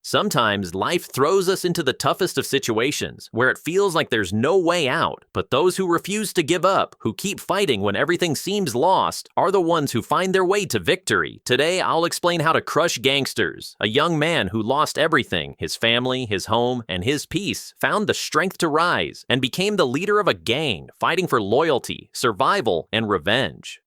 Sometimes life throws us into the toughest of situations where it feels like there's no way out, but those who refuse to give up, who keep fighting when everything seems lost, are the ones who find their way to victory. Today, I'll explain how to crush gangsters. A young man who lost everything, his family, his home, and his peace, found the strength to rise and became the leader of a gang, fighting for loyalty, survival, and revenge.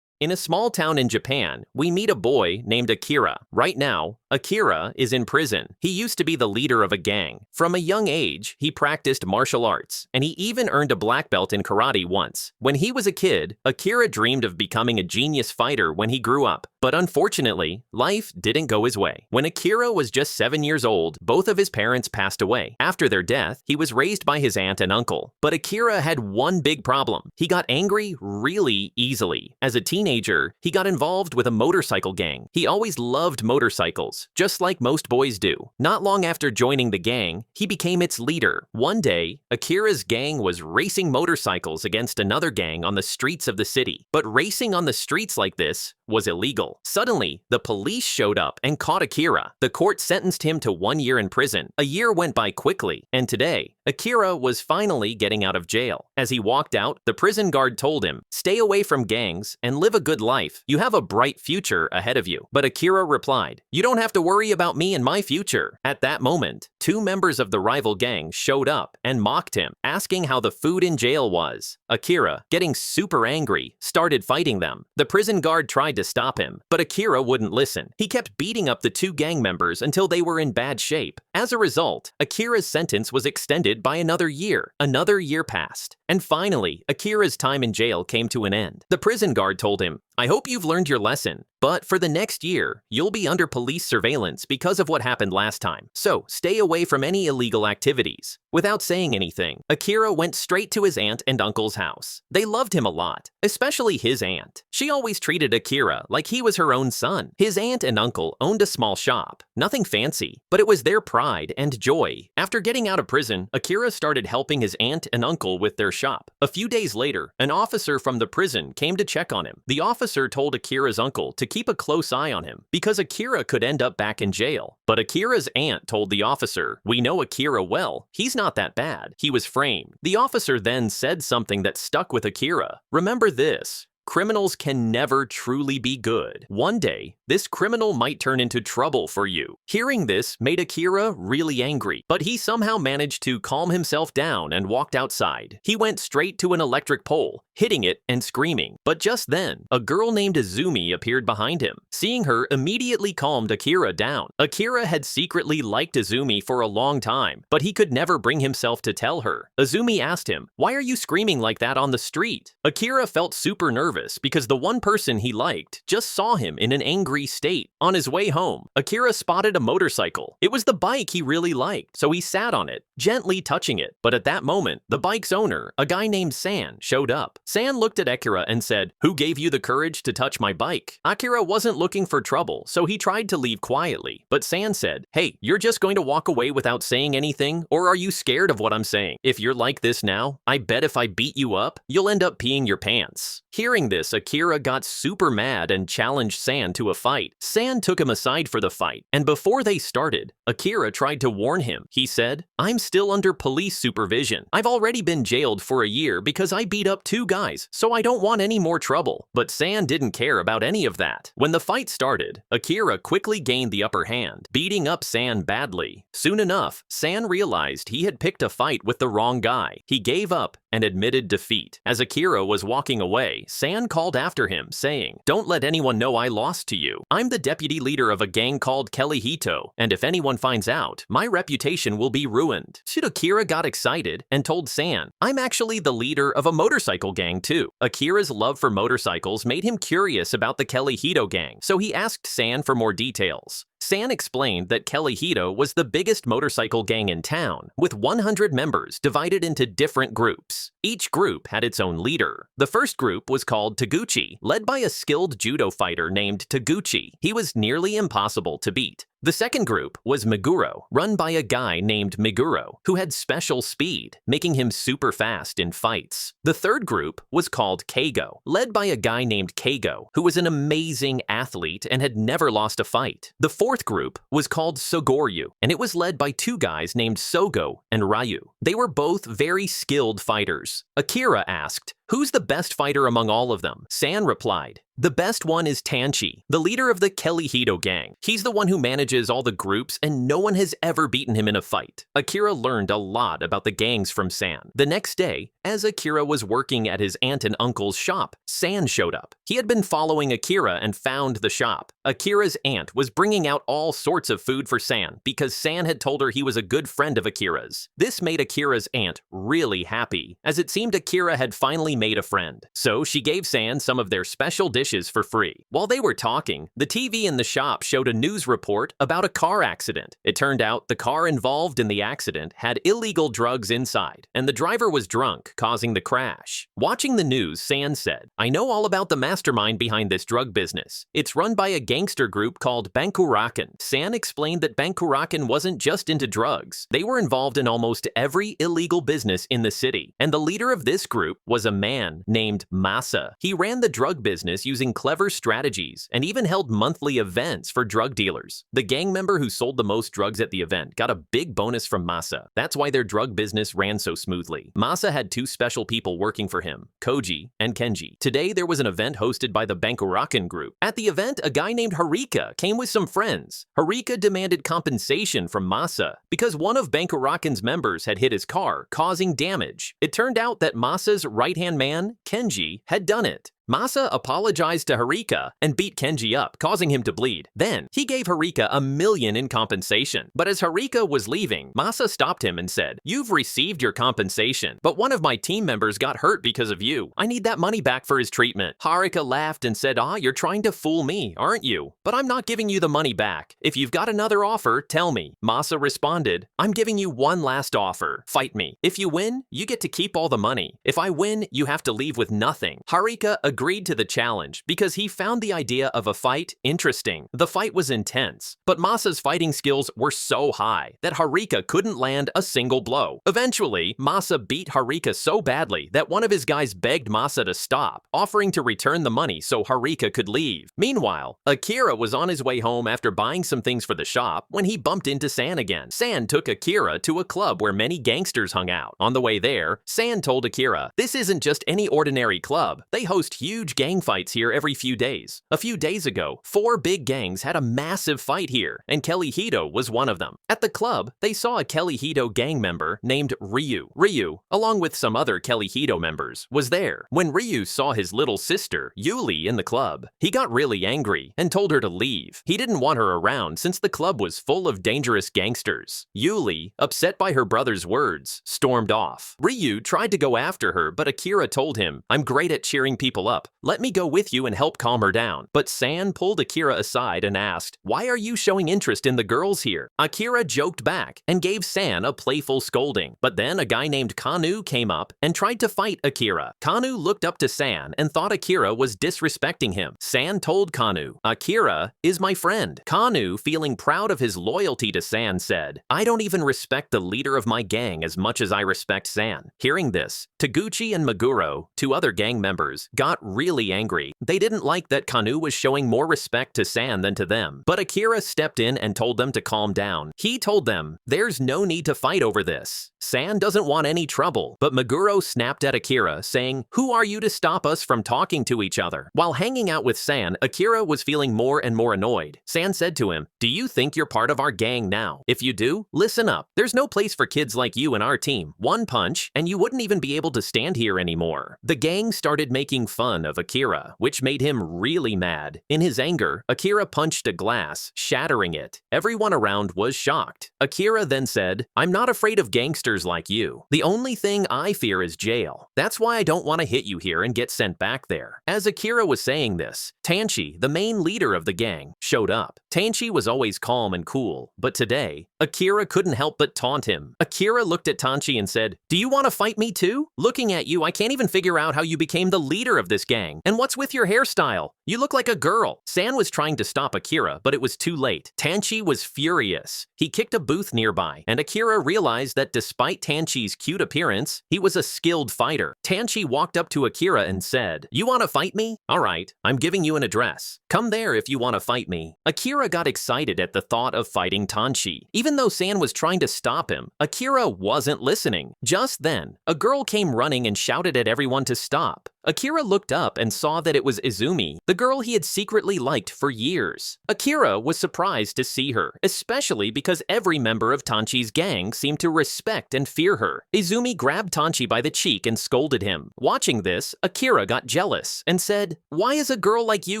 In a small town in Japan, we meet a boy named Akira. Right now, Akira is in prison. He used to be the leader of a gang. From a young age, he practiced martial arts, and he even earned a black belt in karate once. When he was a kid, Akira dreamed of becoming a genius fighter when he grew up. But unfortunately, life didn't go his way. When Akira was just 7 years old, both of his parents passed away. After their death, he was raised by his aunt and uncle. But Akira had one big problem. He got angry really easily. As a teenager, he got involved with a motorcycle gang. He always loved motorcycles, just like most boys do. Not long after joining the gang, he became its leader. One day, Akira's gang was racing motorcycles against another gang on the streets of the city. But racing on the streets like this was illegal. Suddenly, the police showed up and caught Akira. The court sentenced him to 1 year in prison. A year went by quickly, and today, Akira was finally getting out of jail. As he walked out, the prison guard told him, "Stay away from gangs and live a good life. You have a bright future ahead of you." But Akira replied, "You don't have to worry about me and my future." At that moment, 2 members of the rival gang showed up and mocked him, asking how the food in jail was. Akira, getting super angry, started fighting them. The prison guard tried to stop him, but Akira wouldn't listen. He kept beating up the 2 gang members until they were in bad shape. As a result, Akira's sentence was extended by another year. Another year passed. And finally, Akira's time in jail came to an end. The prison guard told him, "I hope you've learned your lesson, but for the next year, you'll be under police surveillance because of what happened last time. So stay away from any illegal activities." Without saying anything, Akira went straight to his aunt and uncle's house. They loved him a lot, especially his aunt. She always treated Akira like he was her own son. His aunt and uncle owned a small shop. Nothing fancy, but it was their pride and joy. After getting out of prison, Akira started helping his aunt and uncle with their shop. A few days later, an officer from the prison came to check on him. The officer told Akira's uncle to keep a close eye on him because Akira could end up back in jail. But Akira's aunt told the officer, "We know Akira well. He's not that bad. He was framed." The officer then said something that stuck with Akira. "Remember this. Criminals can never truly be good. One day, this criminal might turn into trouble for you." Hearing this made Akira really angry, but he somehow managed to calm himself down and walked outside. He went straight to an electric pole, hitting it and screaming. But just then, a girl named Izumi appeared behind him. Seeing her immediately calmed Akira down. Akira had secretly liked Izumi for a long time, but he could never bring himself to tell her. Izumi asked him, "Why are you screaming like that on the street?" Akira felt super nervous because the one person he liked just saw him in an angry state. On his way home, Akira spotted a motorcycle. It was the bike he really liked, so he sat on it, gently touching it. But at that moment, the bike's owner, a guy named San, showed up. San looked at Akira and said, "Who gave you the courage to touch my bike?" Akira wasn't looking for trouble, so he tried to leave quietly. But San said, "Hey, you're just going to walk away without saying anything? Or are you scared of what I'm saying? If you're like this now, I bet if I beat you up, you'll end up peeing your pants." Hearing this, Akira got super mad and challenged San to a fight. San took him aside for the fight, and before they started, Akira tried to warn him. He said, "I'm still under police supervision. I've already been jailed for a year because I beat up 2 guys, so I don't want any more trouble." But San didn't care about any of that. When the fight started, Akira quickly gained the upper hand, beating up San badly. Soon enough, San realized he had picked a fight with the wrong guy. He gave up and admitted defeat. As Akira was walking away, San called after him, saying, "Don't let anyone know I lost to you. I'm the deputy leader of a gang called Kellyo, and if anyone finds out, my reputation will be ruined." Akira got excited and told San, "I'm actually the leader of a motorcycle gang too." Akira's love for motorcycles made him curious about the Kellyo gang, so he asked San for more details. San explained that Kellyo was the biggest motorcycle gang in town, with 100 members divided into different groups. Each group had its own leader. The first group was called Taguchi, led by a skilled judo fighter named Taguchi. He was nearly impossible to beat. The second group was Meguro, run by a guy named Meguro, who had special speed, making him super fast in fights. The third group was called Keigo, led by a guy named Keigo, who was an amazing athlete and had never lost a fight. The fourth group was called Sogoryu, and it was led by two guys named Sogo and Ryu. They were both very skilled fighters. Akira asked, "Who's the best fighter among all of them?" San replied, "The best one is Tanchi, the leader of the Kellyo gang. He's the one who manages all the groups and no one has ever beaten him in a fight." Akira learned a lot about the gangs from San. The next day, as Akira was working at his aunt and uncle's shop, San showed up. He had been following Akira and found the shop. Akira's aunt was bringing out all sorts of food for San because San had told her he was a good friend of Akira's. This made Akira's aunt really happy, as it seemed Akira had finally made a friend. So she gave San some of their special dishes for free. While they were talking, the TV in the shop showed a news report about a car accident. It turned out the car involved in the accident had illegal drugs inside, and the driver was drunk, causing the crash. Watching the news, San said, "I know all about the mastermind behind this drug business. It's run by a gangster group called Bangorakan." San explained that Bangorakan wasn't just into drugs. They were involved in almost every illegal business in the city, and the leader of this group was a man named Masa. He ran the drug business using clever strategies and even held monthly events for drug dealers. The gang member who sold the most drugs at the event got a big bonus from Masa. That's why their drug business ran so smoothly. Masa had two special people working for him, Koji and Kenji. Today, there was an event hosted by the Bangorakan group. At the event, a guy named Harika came with some friends. Harika demanded compensation from Masa because one of Bangorakan's members had hit his car, causing damage. It turned out that Masa's right-hand man, Kenji, had done it. Masa apologized to Harika and beat Kenji up, causing him to bleed. Then, he gave Harika $1 million in compensation. But as Harika was leaving, Masa stopped him and said, "You've received your compensation, but one of my team members got hurt because of you. I need that money back for his treatment." Harika laughed and said, "You're trying to fool me, aren't you? But I'm not giving you the money back. If you've got another offer, tell me." Masa responded, "I'm giving you one last offer. Fight me. If you win, you get to keep all the money. If I win, you have to leave with nothing." Harika agreed to the challenge because he found the idea of a fight interesting. The fight was intense, but Masa's fighting skills were so high that Harika couldn't land a single blow. Eventually, Masa beat Harika so badly that one of his guys begged Masa to stop, offering to return the money so Harika could leave. Meanwhile, Akira was on his way home after buying some things for the shop when he bumped into San again. San took Akira to a club where many gangsters hung out. On the way there, San told Akira, "This isn't just any ordinary club. They host huge gang fights here every few days. A few days ago, 4 big gangs had a massive fight here, and Kellyo was one of them." At the club, they saw a Kellyo gang member named Ryu. Ryu, along with some other Kellyo members, was there. When Ryu saw his little sister, Yuli, in the club, he got really angry and told her to leave. He didn't want her around since the club was full of dangerous gangsters. Yuli, upset by her brother's words, stormed off. Ryu tried to go after her, but Akira told him, "I'm great at cheering people up. Let me go with you and help calm her down." But San pulled Akira aside and asked, "Why are you showing interest in the girls here?" Akira joked back and gave San a playful scolding. But then a guy named Kanu came up and tried to fight Akira. Kanu looked up to San and thought Akira was disrespecting him. San told Kanu, "Akira is my friend." Kanu, feeling proud of his loyalty to San, said, "I don't even respect the leader of my gang as much as I respect San." Hearing this, Taguchi and Meguro, 2 other gang members, got really angry. They didn't like that Kanu was showing more respect to San than to them. But Akira stepped in and told them to calm down. He told them, "There's no need to fight over this. San doesn't want any trouble." But Meguro snapped at Akira, saying, "Who are you to stop us from talking to each other?" While hanging out with San, Akira was feeling more and more annoyed. San said to him, "Do you think you're part of our gang now? If you do, listen up. There's no place for kids like you in our team. One punch, and you wouldn't even be able to stand here anymore." The gang started making fun of Akira, which made him really mad. In his anger, Akira punched a glass, shattering it. Everyone around was shocked. Akira then said, "I'm not afraid of gangsters like you. The only thing I fear is jail. That's why I don't want to hit you here and get sent back there." As Akira was saying this, Tanchi, the main leader of the gang, showed up. Tanchi was always calm and cool, but today, Akira couldn't help but taunt him. Akira looked at Tanchi and said, "Do you want to fight me too? Looking at you, I can't even figure out how you became the leader of this gang. And what's with your hairstyle? You look like a girl. San was trying to stop Akira, but it was too late. Tanchi was furious. He kicked a booth nearby, and Akira realized that despite Tanchi's cute appearance, he was a skilled fighter. Tanchi walked up to Akira and said, "You want to fight me? All right, I'm giving you an address. Come there if you want to fight me." Akira got excited at the thought of fighting Tanchi. Even though San was trying to stop him, Akira wasn't listening. Just then, a girl came running and shouted at everyone to stop. Akira looked up and saw that it was Izumi, the girl he had secretly liked for years. Akira was surprised to see her, especially because every member of Tanchi's gang seemed to respect and fear her. Izumi grabbed Tanchi by the cheek and scolded him. Watching this, Akira got jealous and said, "Why is a girl like you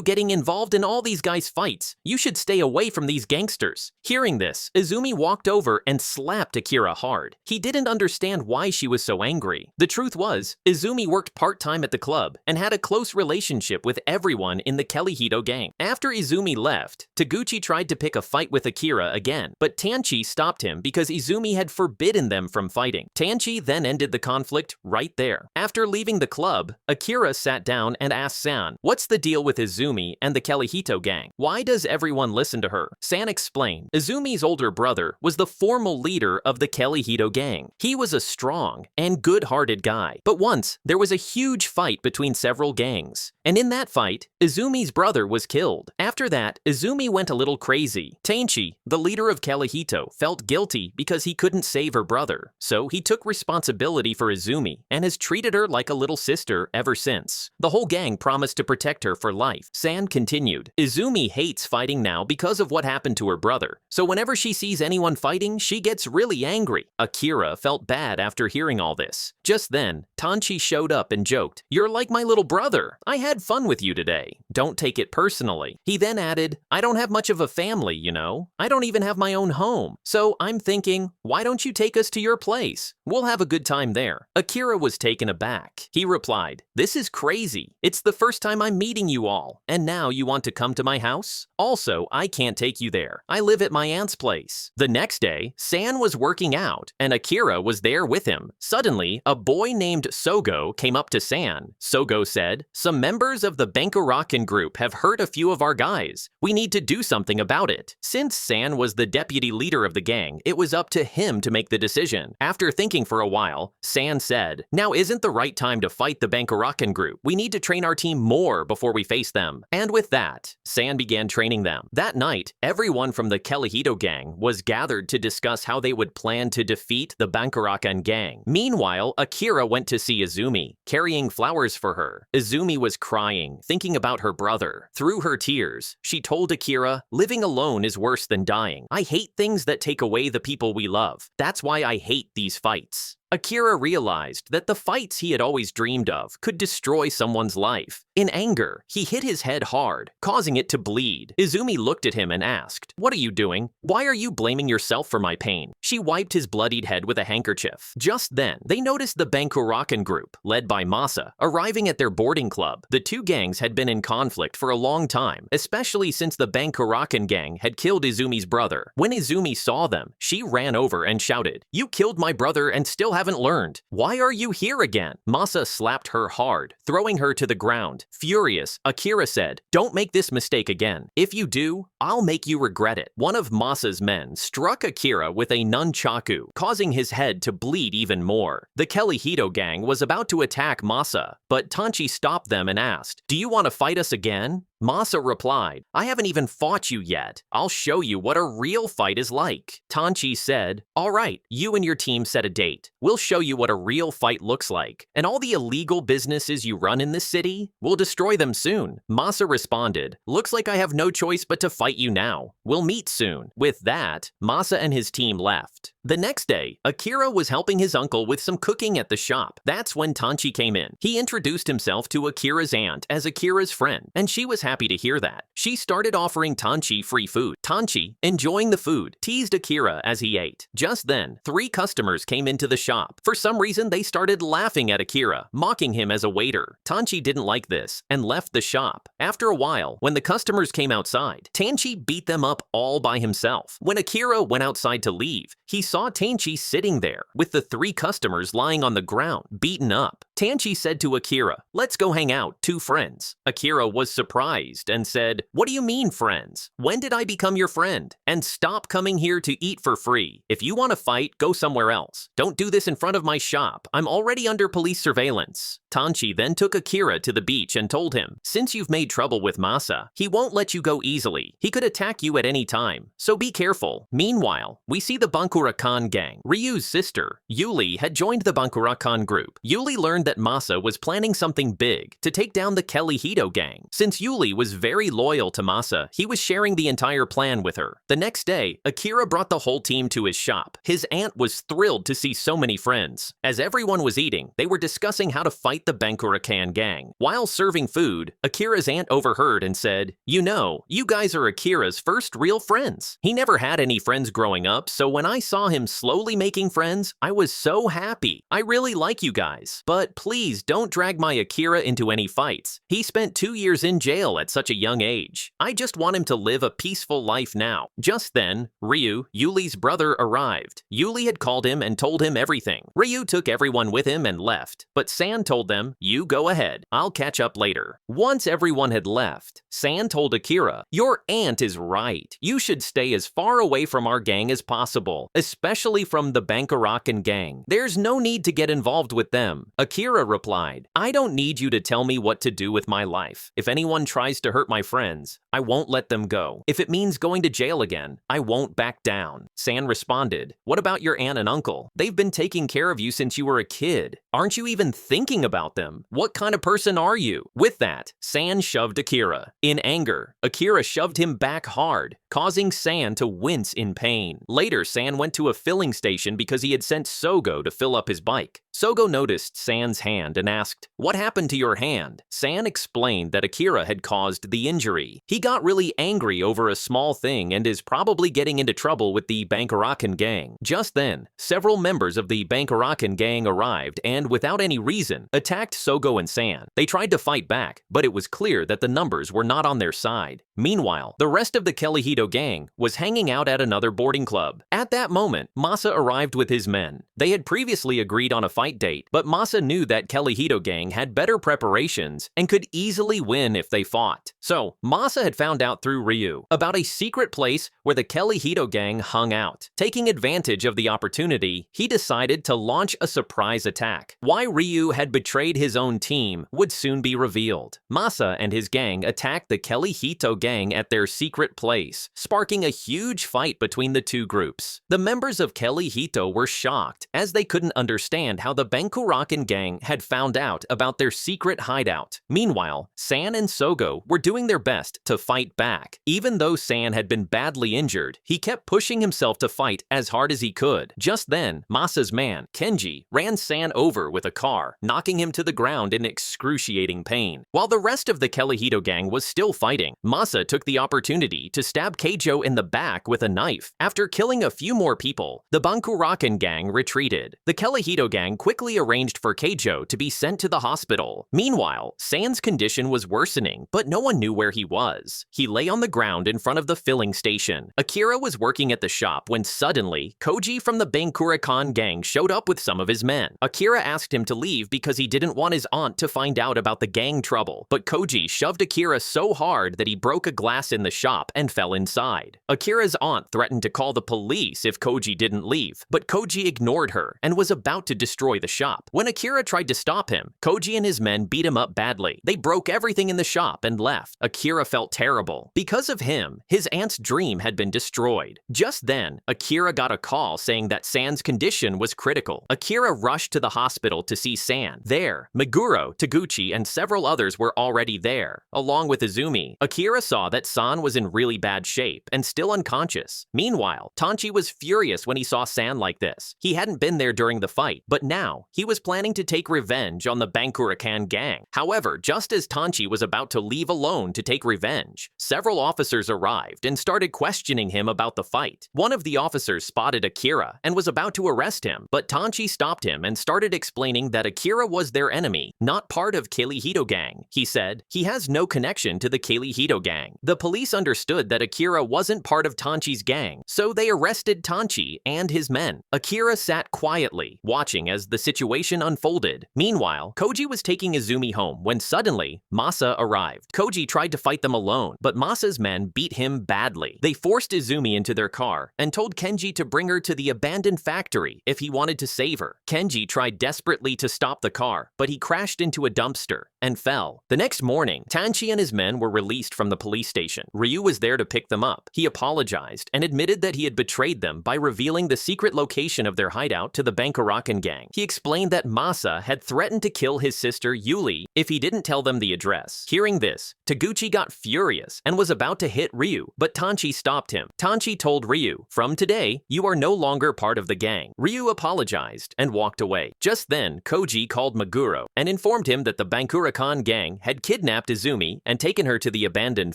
getting involved in all these guys' fights? You should stay away from these gangsters." Hearing this, Izumi walked over and slapped Akira hard. He didn't understand why she was so angry. The truth was, Izumi worked part-time at the club and had a close relationship with everyone in the Kellyo gang. After Izumi left, Taguchi tried to pick a fight with Akira again, but Tanchi stopped him because Izumi had forbidden them from fighting. Tanchi then ended the conflict right there. After leaving the club, Akira sat down and asked San, "What's the deal with Izumi and the Kellyo gang? Why does everyone listen to her?" San explained, Izumi's older brother was the formal leader of the Kellyo gang. He was a strong and good-hearted guy, but once there was a huge fight between several gangs, and in that fight, Izumi's brother was killed. After that, Izumi went a little crazy. Tanchi, the leader of Kellyo, felt guilty because he couldn't save her brother, so he took responsibility for Izumi and has treated her like a little sister ever since. The whole gang promised to protect her for life. San continued, Izumi hates fighting now because of what happened to her brother, so whenever she sees anyone fighting, she gets really angry. Akira felt bad after hearing all this. Just then, Tanchi showed up and joked, "You're like my little brother. I had fun with you today. Don't take it personally." He then added, "I don't have much of a family, you know. I don't even have my own home. So I'm thinking, why don't you take us to your place? We'll have a good time there." Akira was taken aback. He replied, "This is crazy. It's the first time I'm meeting you all, and now you want to come to my house? Also, I can't take you there. I live at my aunt's place." The next day, San was working out, and Akira was there with him. Suddenly, a boy named Sogo came up to San. Sogo said, "Some members of the Bangorakan group have hurt a few of our guys. We need to do something about it." Since San was the deputy leader of the gang, it was up to him to make the decision. After thinking for a while, San said, "Now isn't the right time to fight the Bangorakan group. We need to train our team more before we face them." And with that, San began training them. That night, everyone from the Kellyo gang was gathered to discuss how they would plan to defeat the Bangorakan gang. Meanwhile, Akira went to see Izumi, carrying flowers for her. Izumi was crying, thinking about her brother. Through her tears, she told Akira, "Living alone is worse than dying. I hate things that take away the people we love. That's why I hate these fights." Akira realized that the fights he had always dreamed of could destroy someone's life. In anger, he hit his head hard, causing it to bleed. Izumi looked at him and asked, "What are you doing? Why are you blaming yourself for my pain?" She wiped his bloodied head with a handkerchief. Just then, they noticed the Bangorakan group, led by Masa, arriving at their boarding club. The two gangs had been in conflict for a long time, especially since the Bangorakan gang had killed Izumi's brother. When Izumi saw them, she ran over and shouted, "You killed my brother and still haven't learned. Why are you here again?" Masa slapped her hard, throwing her to the ground. Furious, Akira said, "Don't make this mistake again. If you do, I'll make you regret it." One of Masa's men struck Akira with a nunchaku, causing his head to bleed even more. The Kellyo gang was about to attack Masa, but Tanchi stopped them and asked, "Do you want to fight us again?" Masa replied, "I haven't even fought you yet. I'll show you what a real fight is like." Tanchi said, "All right, you and your team set a date. We'll show you what a real fight looks like. And all the illegal businesses you run in this city, we'll destroy them soon." Masa responded, "Looks like I have no choice but to fight you now. We'll meet soon." With that, Masa and his team left. The next day, Akira was helping his uncle with some cooking at the shop. That's when Tanchi came in. He introduced himself to Akira's aunt as Akira's friend, and she was happy to hear that. She started offering Tanchi free food. Tanchi, enjoying the food, teased Akira as he ate. Just then, 3 customers came into the shop. For some reason, they started laughing at Akira, mocking him as a waiter. Tanchi didn't like this and left the shop. After a while, when the customers came outside, Tanchi beat them up all by himself. When Akira went outside to leave, he saw Tanchi sitting there, with the 3 customers lying on the ground, beaten up. Tanchi said to Akira, "Let's go hang out, 2 friends." Akira was surprised and said, "What do you mean, friends? When did I become your friend? And stop coming here to eat for free. If you want to fight, go somewhere else. Don't do this in front of my shop. I'm already under police surveillance." Tanchi then took Akira to the beach and told him, "Since you've made trouble with Masa, he won't let you go easily. He could attack you at any time, so be careful." Meanwhile, we see the Bangorakan gang. Ryu's sister, Yuli, had joined the Bangorakan group. Yuli learned that Masa was planning something big to take down the Kellyo gang. Since Yuli was very loyal to Masa, he was sharing the entire plan with her. The next day, Akira brought the whole team to his shop. His aunt was thrilled to see so many friends. As everyone was eating, they were discussing how to fight the Bangorakan gang. While serving food, Akira's aunt overheard and said, "You know, you guys are Akira's first real friends. He never had any friends growing up, so when I saw him slowly making friends, I was so happy. I really like you guys. But please don't drag my Akira into any fights. He spent 2 years in jail at such a young age. I just want him to live a peaceful life now." Just then, Ryu, Yuli's brother, arrived. Yuli had called him and told him everything. Ryu took everyone with him and left, but San told them, "You go ahead. I'll catch up later." Once everyone had left, San told Akira, "Your aunt is right. You should stay as far away from our gang as possible, especially from the Bangorakan gang. There's no need to get involved with them." Akira replied, "I don't need you to tell me what to do with my life. If anyone tries to hurt my friends, I won't let them go. If it means going to jail again, I won't back down." San responded, "What about your aunt and uncle? They've been taking care of you since you were a kid. Aren't you even thinking about them? What kind of person are you?" With that, San shoved Akira. In anger, Akira shoved him back hard, causing San to wince in pain. Later, San went to a filling station because he had sent Sogo to fill up his bike. Sogo noticed San's hand and asked, "What happened to your hand?" San explained that Akira had caused the injury. He got really angry over a small thing and is probably getting into trouble with the Bangorakan gang. Just then, several members of the Bangorakan gang arrived and, without any reason, attacked Sogo and San. They tried to fight back, but it was clear that the numbers were not on their side. Meanwhile, the rest of the Kellyo gang was hanging out at another boarding club. At that moment, Masa arrived with his men. They had previously agreed on a fight date, but Masa knew that Kellyo gang had better preparations and could easily win if they fought. So, Masa had found out through Ryu about a secret place where the Kellyo gang hung out. Taking advantage of the opportunity, he decided to launch a surprise attack. Why Ryu had betrayed his own team would soon be revealed. Masa and his gang attacked the Kellyo gang at their secret place, sparking a huge fight between the two groups. The members of Kellyo were shocked, as they couldn't understand how the Bangorakan gang had found out about their secret hideout. Meanwhile, San and Sogo were doing their best to fight back. Even though San had been badly injured, he kept pushing himself to fight as hard as he could. Just then, Masa's man, Kenji, ran San over with a car, knocking him to the ground in excruciating pain. While the rest of the Kellyo gang was still fighting, Masa took the opportunity to stab Keijo in the back with a knife. After killing a few more people, the Bangorakan gang retreated. The Kellyo gang quickly arranged for Keijo to be sent to the hospital. Meanwhile, San's condition was worsening, but no one knew where he was. He lay on the ground in front of the filling station. Akira was working at the shop when suddenly, Koji from the Bangorakan gang showed up with some of his men. Akira asked him to leave because he didn't want his aunt to find out about the gang trouble, but Koji shoved Akira so hard that he broke a glass in the shop and fell inside. Akira's aunt threatened to call the police if Koji didn't leave, but Koji ignored her and was about to destroy the shop. When Akira tried to stop him, Koji and his men beat him up badly. They broke everything in the shop and left. Akira felt terrible. Because of him, his aunt's dream had been destroyed. Just then, Akira got a call saying that San's condition was critical. Akira rushed to the hospital to see San. There, Meguro, Taguchi, and several others were already there, along with Izumi. Akira saw that San was in really bad shape and still unconscious. Meanwhile, Tanchi was furious when he saw San like this. He hadn't been there during the fight, but now he was planning to take revenge on the Bangorakan gang. However, just as Tanchi was about to leave alone to take revenge, several officers arrived and started questioning him about the fight. One of the officers spotted Akira and was about to arrest him, but Tanchi stopped him and started explaining that Akira was their enemy, not part of Kellyo gang. He said he has no connection to the Kellyo gang. The police understood that Akira wasn't part of Tanchi's gang, so they arrested arrested Tanchi and his men. Akira sat quietly, watching as the situation unfolded. Meanwhile, Koji was taking Izumi home when suddenly, Masa arrived. Koji tried to fight them alone, but Masa's men beat him badly. They forced Izumi into their car and told Kenji to bring her to the abandoned factory if he wanted to save her. Kenji tried desperately to stop the car, but he crashed into a dumpster and fell. The next morning, Tanchi and his men were released from the police station. Ryu was there to pick them up. He apologized and admitted that he had betrayed them by revealing the secret location of their hideout to the Bangorakan gang. He explained that Masa had threatened to kill his sister Yuli if he didn't tell them the address. Hearing this, Taguchi got furious and was about to hit Ryu, but Tanchi stopped him. Tanchi told Ryu, "From today, you are no longer part of the gang." Ryu apologized and walked away. Just then, Koji called Meguro and informed him that the Bangorakan gang had kidnapped Izumi and taken her to the abandoned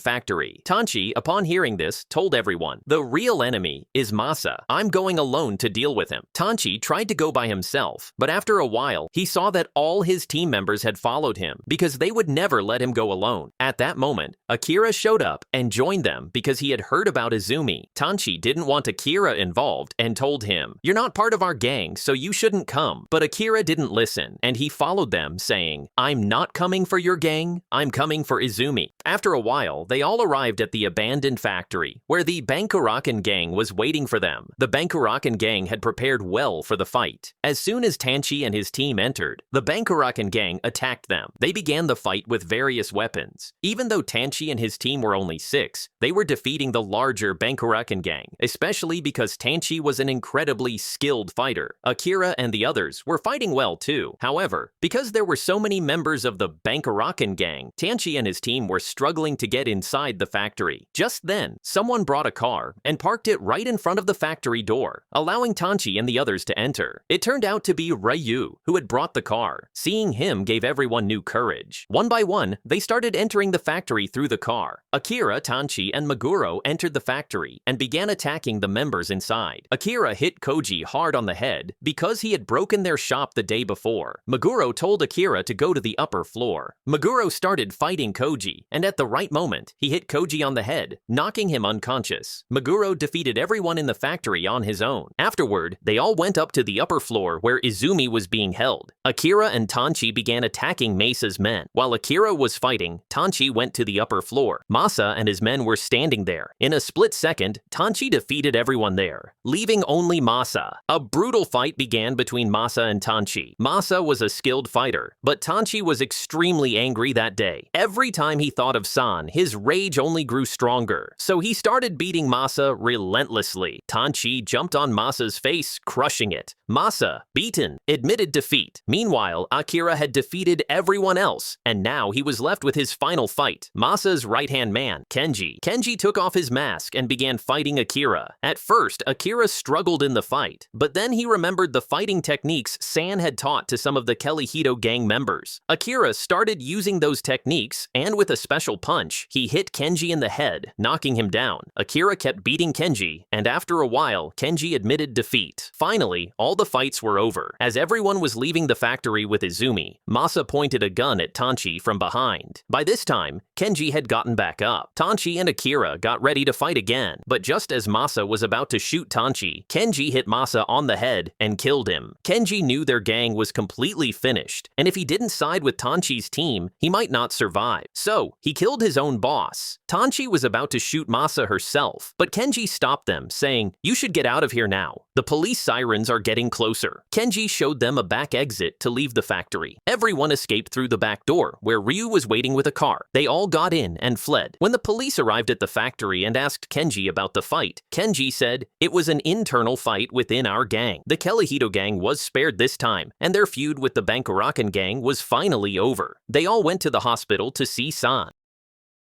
factory. Tanchi, upon hearing this, told everyone, "The real enemy is Masa. I'm going alone to deal with him." Tanchi tried to go by himself, but after a while, he saw that all his team members had followed him because they would never let him go alone. At that moment, Akira showed up and joined them because he had heard about Izumi. Tanchi didn't want Akira involved and told him, "You're not part of our gang, so you shouldn't come." But Akira didn't listen, and he followed them, saying, "I'm not coming for your gang, I'm coming for Izumi." After a while, they all arrived at the abandoned factory, where the Bangorakan gang was waiting for them. The Bangorakan gang had prepared well for the fight. As soon as Tanchi and his team entered, the Bangorakan gang attacked them. They began the fight with various weapons. Even though Tanchi and his team were only 6, they were defeating the larger Bangorakan gang, especially because Tanchi was an incredibly skilled fighter. Akira and the others were fighting well too. However, because there were so many members of the Bangorakan gang, Tanchi and his team were struggling to get inside the factory. Just then, someone brought a car and parked it right in front of the factory door, allowing Tanchi and the others to enter. It turned out to be Ryu, who had brought the car. Seeing him gave everyone new courage. One by one, they started entering the factory through the car. Akira, Tanchi, and Meguro entered the factory and began attacking the members inside. Akira hit Koji hard on the head because he had broken their shop the day before. Meguro told Akira to go to the upper floor. Meguro started fighting Koji, and at the right moment, he hit Koji on the head, knocking him unconscious. Meguro defeated everyone in the factory on his own. Afterward, they all went up to the upper floor where Izumi was being held. Akira and Tanchi began attacking Mesa's men. While Akira was fighting, Tanchi went to the upper floor. Masa and his men were standing there. In a split second, Tanchi defeated everyone there, leaving only Masa. A brutal fight began between Masa and Tanchi. Masa was a skilled fighter, but Tanchi was extremely angry that day. Every time he thought of San, his rage only grew stronger, so he started beating Masa relentlessly. Tanchi jumped on Masa's face, crushing it. Masa, beaten, admitted defeat. Meanwhile, Akira had defeated everyone else, and now he was left with his final fight, Masa's right-hand man, Kenji. Kenji took off his mask and began fighting Akira. At first, Akira struggled in the fight, but then he remembered the fighting techniques San had taught to some of the Kellyo gang members. Akira started using those techniques, and with a special punch, he hit Kenji in the head, knocking him down. Akira kept beating Kenji, and after a while, Kenji admitted defeat. Finally, all the fights were over. As everyone was leaving the factory with Izumi, Masa pointed a gun at Tanchi from behind. By this time, Kenji had gotten back up. Tanchi and Akira got ready to fight again, but just as Masa was about to shoot Tanchi, Kenji hit Masa on the head and killed him. Kenji knew their gang was completely finished, and if he didn't side with Tanchi's team, he might not survive. So, he killed his own boss. Tanchi was about to shoot Masa herself, but Kenji stopped them, saying, "You should get out of here now. The police sirens are getting closer." Kenji showed them a back exit to leave the factory. Everyone escaped through the back door, where Ryu was waiting with a car. They all got in and fled. When the police arrived at the factory and asked Kenji about the fight, Kenji said, "It was an internal fight within our gang. The Kellyo gang was spared this time, and their feud with the Bangorakan gang was finally over." They all went to the hospital to see San.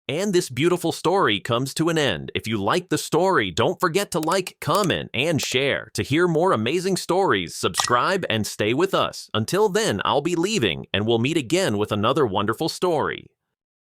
And this beautiful story comes to an end. If you like the story, don't forget to like, comment, and share. To hear more amazing stories, subscribe and stay with us. Until then, I'll be leaving, and we'll meet again with another wonderful story.